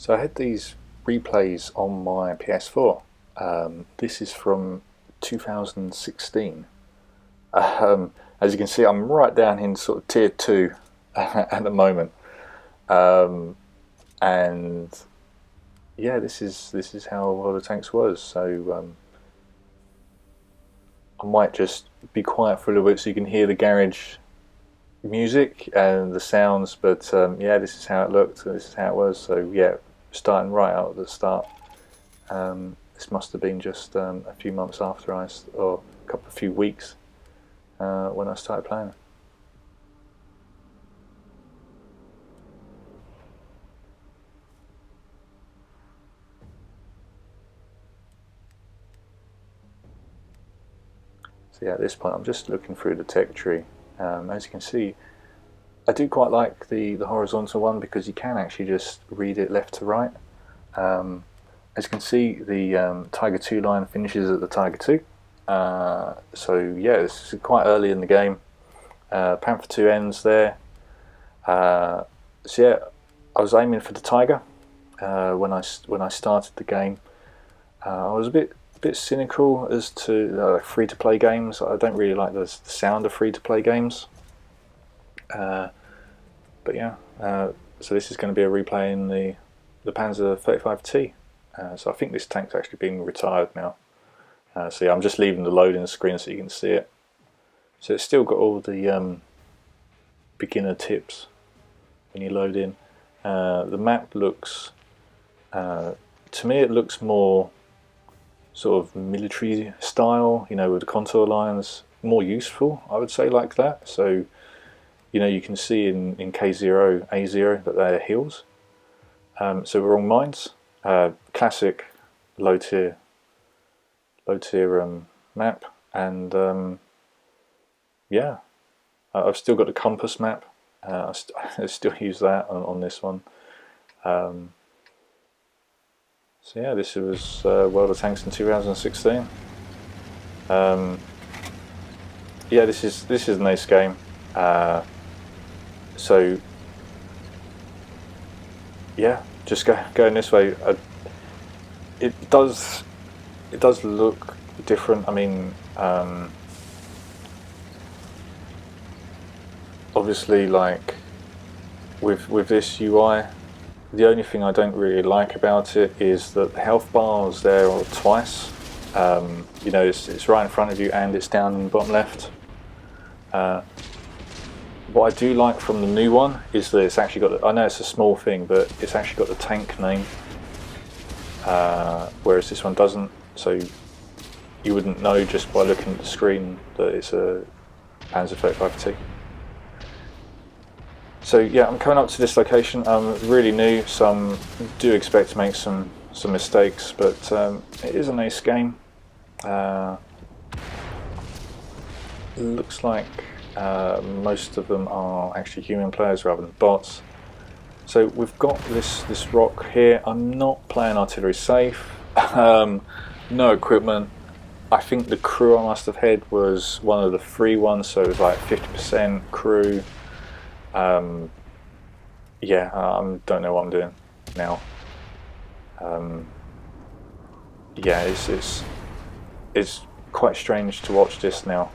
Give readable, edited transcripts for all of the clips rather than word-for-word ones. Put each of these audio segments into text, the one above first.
So I had these replays on my PS4. This is from 2016. As you can see, I'm right down in sort of tier 2 at the moment. And yeah, this is how World of Tanks was. So I might just be quiet for a little bit so you can hear the garage music and the sounds, but yeah, this is how it looked, this is how it was. So yeah, starting right out at the start. This must have been just a few months after or a few weeks when I started playing. So yeah, at this point I'm just looking through the tech tree. As you can see, I do quite like the horizontal one because you can actually just read it left to right. As you can see, the Tiger 2 line finishes at the Tiger 2. So yeah, this is quite early in the game. Panther 2 ends there. So yeah, I was aiming for the Tiger when I started the game. I was a bit cynical as to free-to-play games. I don't really like the sound of free-to-play games. But yeah, so this is going to be a replay in the Panzer 35T. So I think this tank's actually being retired now. So yeah, I'm just leaving the loading screen so you can see it. So it's still got all the beginner tips when you load in. The map looks, to me it looks more sort of military style, you know, with the contour lines, more useful, I would say, like that. So you know, you can see in K0, A0 that they're hills. So we're on mines. Classic low tier map, and yeah, I've still got the compass map. I still use that on this one. So yeah, this was World of Tanks in 2016. Yeah, this is a nice game. So yeah, just going this way. It does look different. I mean, obviously, like with this UI, the only thing I don't really like about it is that the health bar is there twice. You know, it's right in front of you and it's down in the bottom left. What I do like from the new one is that it's actually got, I know it's a small thing, but it's actually got the tank name, whereas this one doesn't, so you wouldn't know just by looking at the screen that it's a Panzer 35T. So yeah, I'm coming up to this location. I'm really new, so I do expect to make some mistakes, but it is a nice game. Looks like most of them are actually human players rather than bots. So we've got this rock here. I'm not playing artillery safe. No equipment. I think the crew I must have had was one of the free ones, so it was like 50% crew. Yeah, I don't know what I'm doing now. Yeah, it's quite strange to watch this now.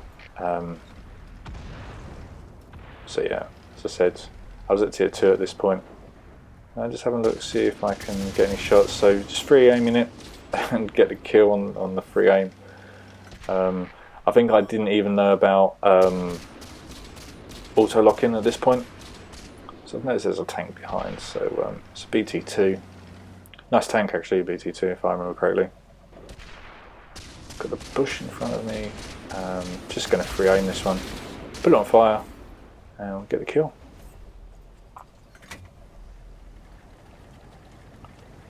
So yeah, as I said, I was at tier 2 at this point. Just having a look, see if I can get any shots. So just free aiming it and get the kill on the free aim. I think I didn't even know about auto locking at this point. So I've noticed there's a tank behind. So it's a BT2. Nice tank actually, BT2 if I remember correctly. Got the bush in front of me. Just going to free aim this one. Put it on fire and we'll get the kill.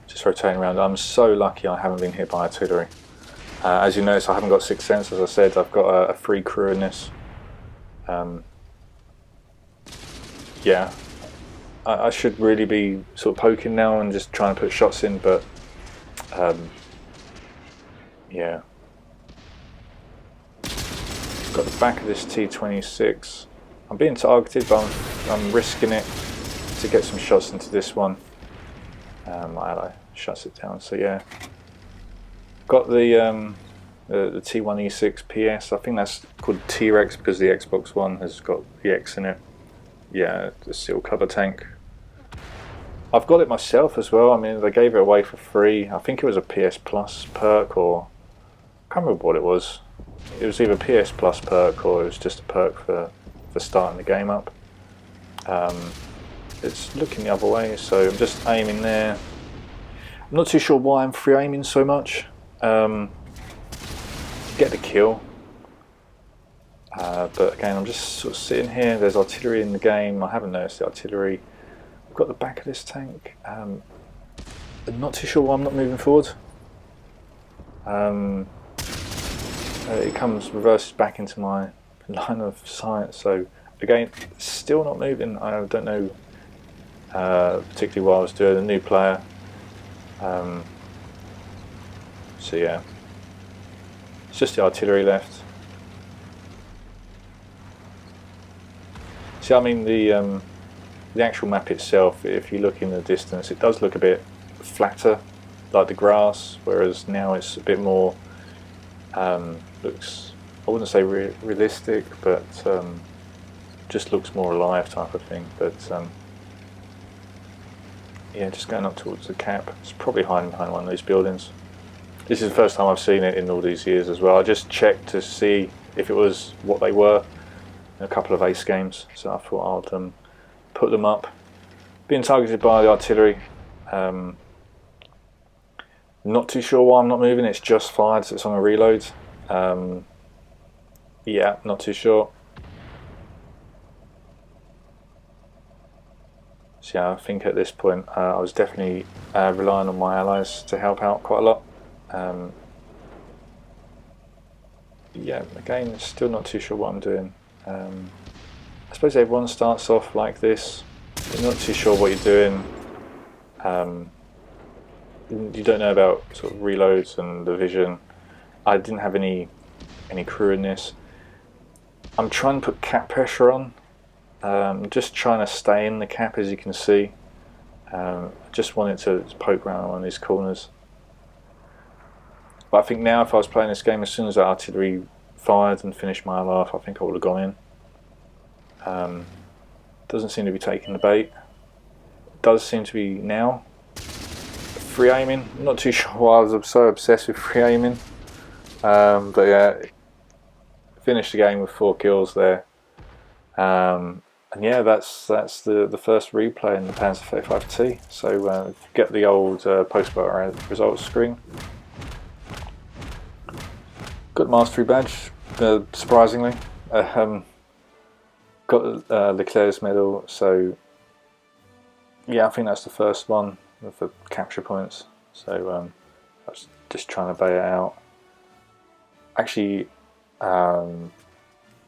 Just rotating around. I'm so lucky I haven't been hit by artillery. As you notice, I haven't got Sixth Sense. As I said, I've got a free crew in this. Yeah, I should really be sort of poking now and just trying to put shots in, but yeah. Got the back of this T-26. I'm being targeted, but I'm risking it to get some shots into this one. my ally shuts it down. So yeah, got the T1E6 PS. I think that's called T-Rex because the Xbox One has got the X in it. Yeah, the seal cover tank. I've got it myself as well. I mean, they gave it away for free. I think it was a PS Plus perk, or I can't remember what it was. It was either PS Plus perk or it was just a perk for starting the game up. It's looking the other way, so I'm just aiming there. I'm not too sure why I'm free aiming so much. Get the kill. But again, I'm just sort of sitting here. There's artillery in the game. I haven't noticed the artillery. I've got the back of this tank. I'm not too sure why I'm not moving forward. It comes reverses back into my line of sight. So again, still not moving. I don't know particularly what I was doing. A new player. So yeah, it's just the artillery left. See, I mean the actual map itself, if you look in the distance, it does look a bit flatter, like the grass, whereas now it's a bit more, looks, I wouldn't say realistic, but just looks more alive type of thing. But yeah, just going up towards the cap. It's probably hiding behind one of those buildings. This is the first time I've seen it in all these years as well. I just checked to see if it was what they were in a couple of ace games, so I thought I'd put them up. Being targeted by the artillery. Not too sure why I'm not moving. It's just fired, so it's on a reload. Yeah, not too sure. So yeah, I think at this point I was definitely relying on my allies to help out quite a lot. Yeah, again, still not too sure what I'm doing. I suppose everyone starts off like this. You're not too sure what you're doing. You don't know about sort of reloads and the vision. I didn't have any crew in this. I'm trying to put cap pressure on. Just trying to stay in the cap, as you can see. Just wanted to poke around on these corners. But I think now if I was playing this game, as soon as that artillery fired and finished my life, I think I would have gone in. Doesn't seem to be taking the bait. Does seem to be now. Free aiming. I'm not too sure why I was so obsessed with free aiming. But yeah, finished the game with 4 kills there. And yeah, that's the first replay in the Panzer 35T. So get the old post-battle results screen. Got the mastery badge, surprisingly. Got Leclerc's medal, so yeah, I think that's the first one for capture points. So I was just trying to bait it out. Actually,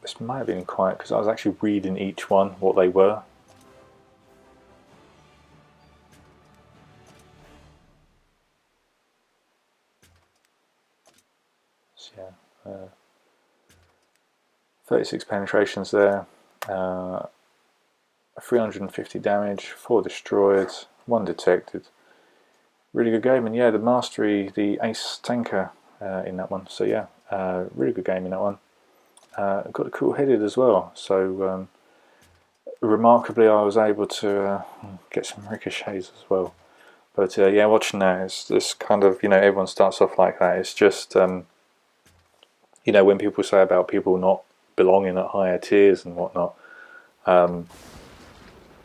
this might have been quiet because I was actually reading each one what they were. So yeah, 36 penetrations there, 350 damage, 4 destroyed, 1 detected. Really good game, and yeah, the mastery, the ace tanker in that one. So yeah, really good game in that one. Got the cool headed as well, so remarkably I was able to get some ricochets as well. But yeah, watching that, it's this kind of, you know, everyone starts off like that. It's just, you know, when people say about people not belonging at higher tiers and whatnot,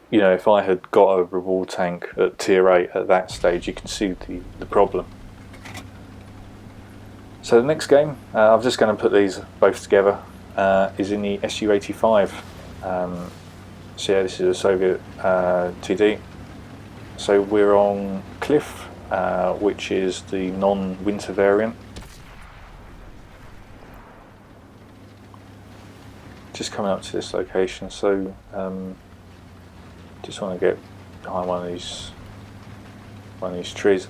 you know, if I had got a reward tank at tier 8 at that stage, you can see the problem. So the next game, I'm just going to put these both together, is in the SU-85. So yeah, this is a Soviet TD. So we're on Cliff, which is the non-winter variant. Just coming up to this location, so just want to get behind one of these trees.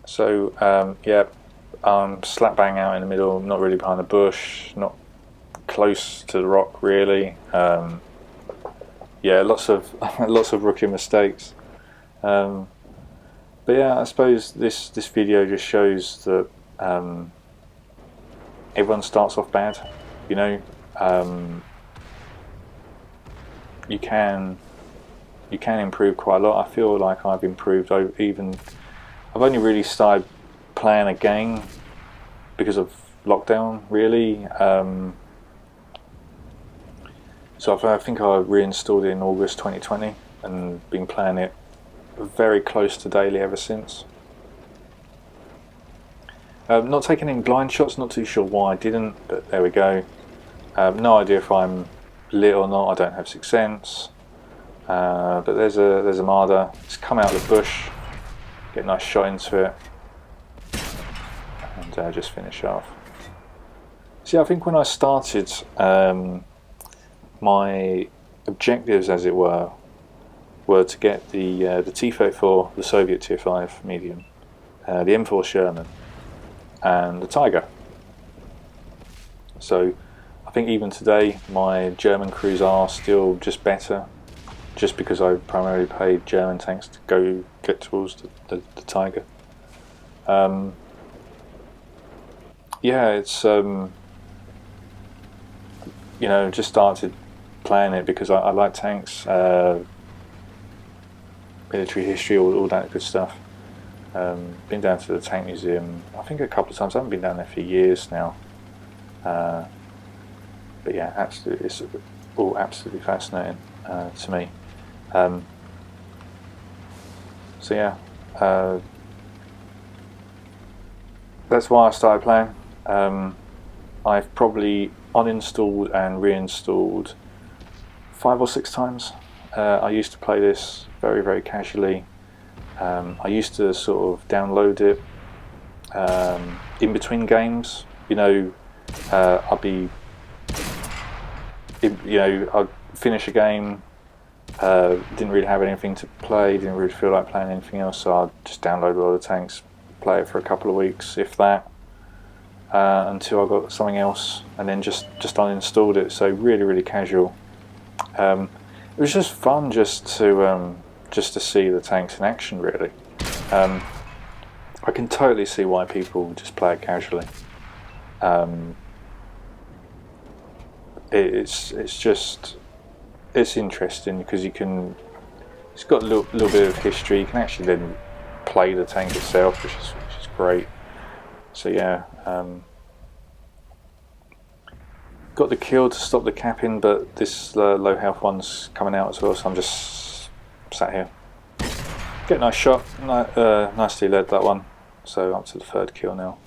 So yeah, I'm slap bang out in the middle, not really behind the bush, not close to the rock really. yeah, lots of lots of rookie mistakes. Um, but yeah, I suppose this video just shows that everyone starts off bad. You know, um, you can improve quite a lot. I feel like I've improved even. I've only really started playing again because of lockdown, really. So I think I reinstalled it in August 2020 and been playing it very close to daily ever since. Not taking any blind shots, not too sure why I didn't, but there we go. No idea if I'm lit or not. I don't have sixth sense. But there's a Marder. It's come out of the bush. Get a nice shot into it, and just finish off. See, I think when I started, my objectives, as it were to get the T-34, the Soviet Tier 5 medium, the M4 Sherman, and the Tiger. So I think even today my German crews are still just better, just because I primarily played German tanks to go get towards the Tiger. Yeah, it's you know, just started playing it because I like tanks, military history, all that good stuff. Been down to the tank museum I think a couple of times. I haven't been down there for years now, but yeah, absolutely, it's all absolutely fascinating to me. So yeah, that's why I started playing. I've probably uninstalled and reinstalled 5 or 6 times. I used to play this very casually. I used to sort of download it in between games. You know, I'd finish a game, didn't really have anything to play, didn't really feel like playing anything else, so I'd just download all the tanks, play it for a couple of weeks, if that, until I got something else, and then just uninstalled it. So really casual. It was just fun just to see the tanks in action, really. I can totally see why people just play it casually. It's interesting because it's got a little bit of history. You can actually then play the tank itself, which is great. So yeah, got the kill to stop the capping, but this low health one's coming out as well, so I'm just sat here. Get a nice shot, nicely led that one, so up to the 3rd kill now.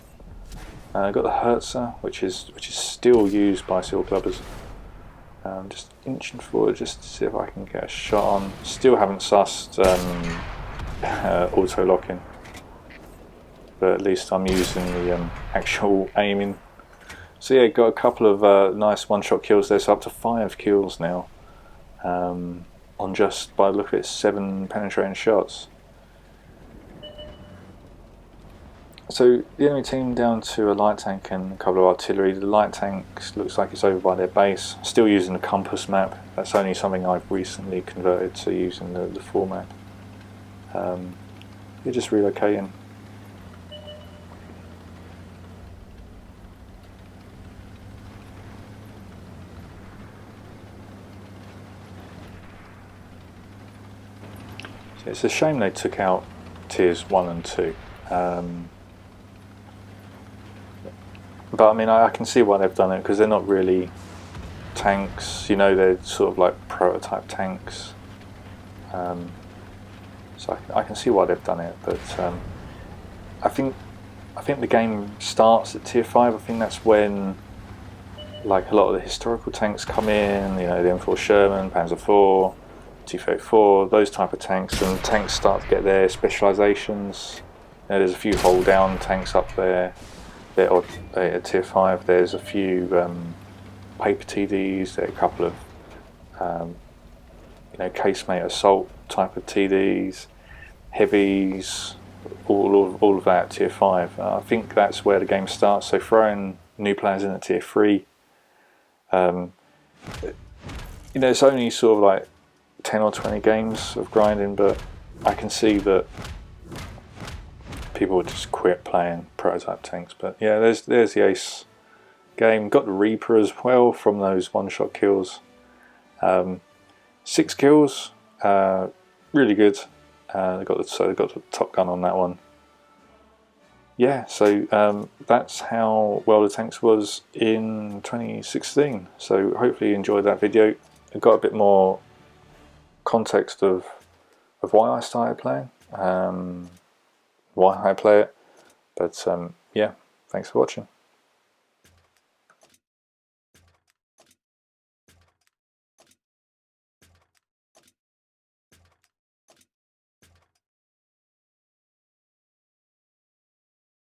Got the Hertzer, which is still used by seal clubbers. Just inching forward just to see if I can get a shot on. Still haven't sussed auto locking, but at least I'm using the actual aiming. So yeah, got a couple of nice one-shot kills there, so up to 5 kills now, on just, by the look of it, 7 penetrating shots. So the enemy team down to a light tank and a couple of artillery. The light tank looks like it's over by their base. Still using the compass map. That's only something I've recently converted to using the full map. You're just relocating. So it's a shame they took out tiers 1 and 2. But I mean, I can see why they've done it, because they're not really tanks, you know, they're sort of like prototype tanks. So I can see why they've done it, but I think the game starts at tier 5. I think that's when like a lot of the historical tanks come in, you know, the M4 Sherman, Panzer IV, T-34, those type of tanks, and tanks start to get their specializations. You know, there's a few hold down tanks up there. Or at tier 5, there's a few paper TDs, there are a couple of you know, casemate assault type of TDs, heavies, all of that at tier 5. I think that's where the game starts. So throwing new players in at tier 3, you know, it's only sort of like 10 or 20 games of grinding, but I can see that people would just quit playing prototype tanks. But yeah, there's the Ace game. Got the Reaper as well from those one-shot kills. 6 kills, really good. They got the top gun on that one. Yeah, so that's how World of Tanks was in 2016. So hopefully you enjoyed that video. It got a bit more context of why I started playing, why I play it. But yeah, thanks for watching.